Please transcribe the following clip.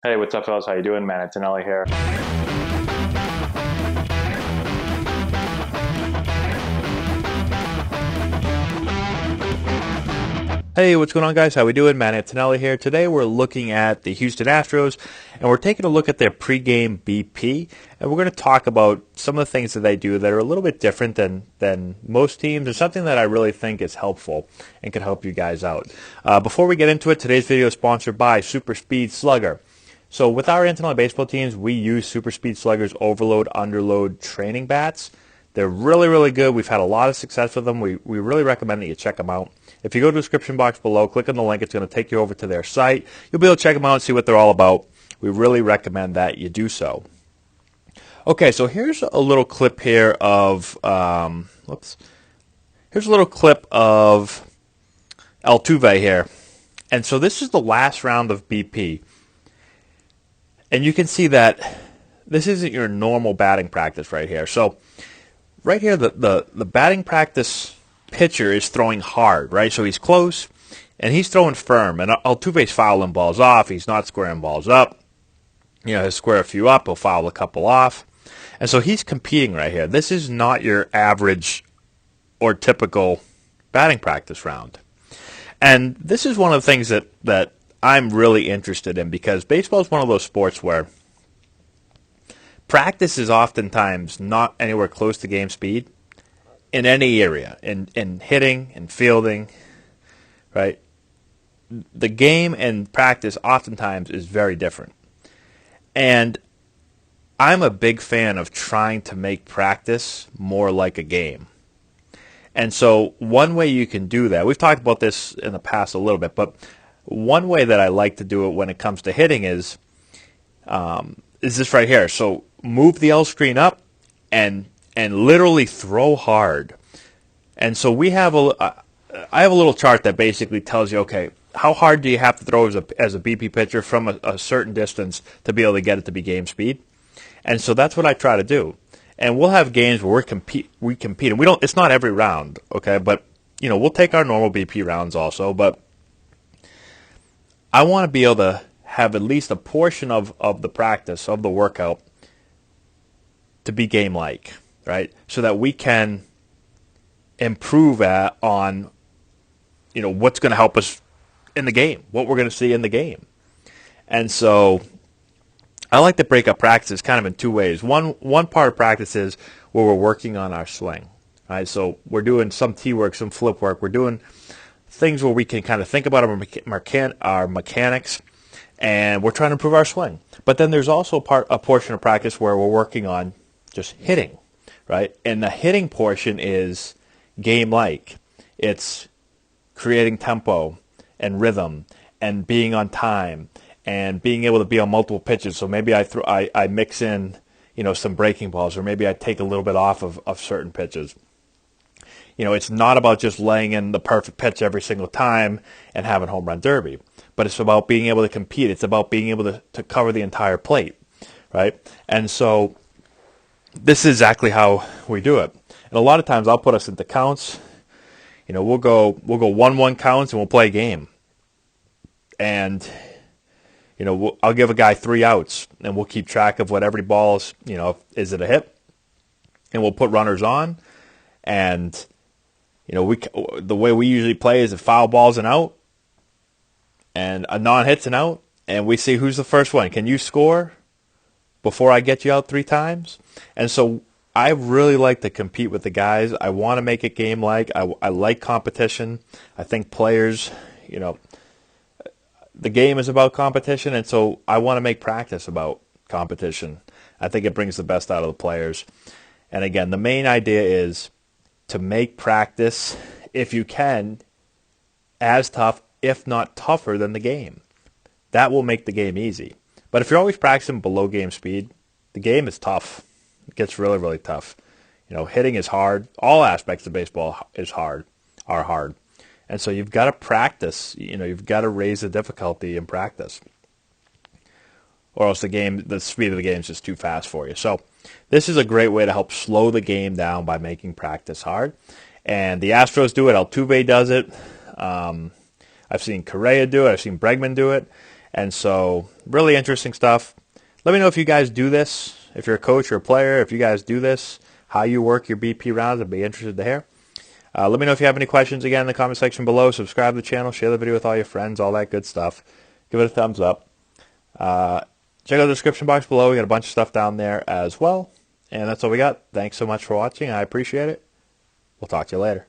Hey, what's up, fellas? How you doing, man? It's Anelli here. Hey, what's going on, guys? How we doing? Matt Antonelli here. Today we're looking at the Houston Astros, and we're taking a look at their pregame BP, and we're going to talk about some of the things that they do that are a little bit different than most teams, and something that I really think is helpful and can help you guys out. Before we get into it, today's video is sponsored by Super Speed Slugger. So with our Antonelli baseball teams, we use Super Speed Slugger's overload, underload training bats. They're really, really good. We've had a lot of success with them. We really recommend that you check them out. If you go to the description box below, click on the link. It's going to take you over to their site. You'll be able to check them out and see what they're all about. We really recommend that you do so. Okay, so here's a little clip here of, here's a little clip of Altuve here. And so this is the last round of BP. And you can see that this isn't your normal batting practice right here. So right here, the batting practice pitcher is throwing hard, right? So he's close, and he's throwing firm. And Altuve's fouling balls off. He's not squaring balls up. He'll square a few up. He'll foul a couple off. And so he's competing right here. This is not your average or typical batting practice round. And this is one of the things that I'm really interested in, because baseball is one of those sports where practice is oftentimes not anywhere close to game speed in any area, in hitting and fielding, right? The game and practice oftentimes is very different. And I'm a big fan of trying to make practice more like a game. And so one way you can do that, we've talked about this in the past a little bit, but one way that I like to do it when it comes to hitting is this right here. So move the L screen up and literally throw hard. And so I have a little chart that basically tells you, okay, how hard do you have to throw as a BP pitcher from a certain distance to be able to get it to be game speed? And so that's what I try to do. And we'll have games where we compete, and it's not every round, okay? But we'll take our normal BP rounds also, but I want to be able to have at least a portion of the practice, of the workout, to be game-like, right? So that we can improve on what's going to help us in the game, what we're going to see in the game. And so I like to break up practices kind of in two ways. One part of practice is where we're working on our swing, right? So we're doing some tee work, some flip work. We're doing things where we can kind of think about our mechanics, and we're trying to improve our swing. But then there's also a portion of practice where we're working on just hitting, right? And the hitting portion is game-like. It's creating tempo and rhythm and being on time and being able to be on multiple pitches. So maybe I mix in some breaking balls, or maybe I take a little bit off of certain pitches. It's not about just laying in the perfect pitch every single time and having home run derby, but it's about being able to compete. It's about being able to cover the entire plate, right? And so this is exactly how we do it. And a lot of times I'll put us into counts. We'll go 1-1 counts, and we'll play a game. And I'll give a guy 3 outs, and we'll keep track of what every ball is. Is it a hit? And we'll put runners on. And the way we usually play is a foul ball's an out, and a non-hit's an out, and we see who's the first one. Can you score before I get you out 3 times? And so I really like to compete with the guys. I want to make it game-like. I like competition. I think players, the game is about competition, and so I want to make practice about competition. I think it brings the best out of the players. And again, the main idea is to make practice, if you can, as tough, if not tougher than the game. That will make the game easy. But if you're always practicing below game speed, the game is tough. It gets really, really tough. Hitting is hard. All aspects of baseball are hard. And so you've got to practice. You've got to raise the difficulty in practice, or else the speed of the game is just too fast for you. So this is a great way to help slow the game down by making practice hard. And the Astros do it. Altuve does it. I've seen Correa do it. I've seen Bregman do it. And so, really interesting stuff. Let me know if you guys do this. If you're a coach or a player, if you guys do this, how you work your BP rounds. I'd be interested to hear. Let me know if you have any questions again in the comment section below. Subscribe to the channel, share the video with all your friends, all that good stuff. Give it a thumbs up. Check out the description box below. We got a bunch of stuff down there as well. And that's all we got. Thanks so much for watching. I appreciate it. We'll talk to you later.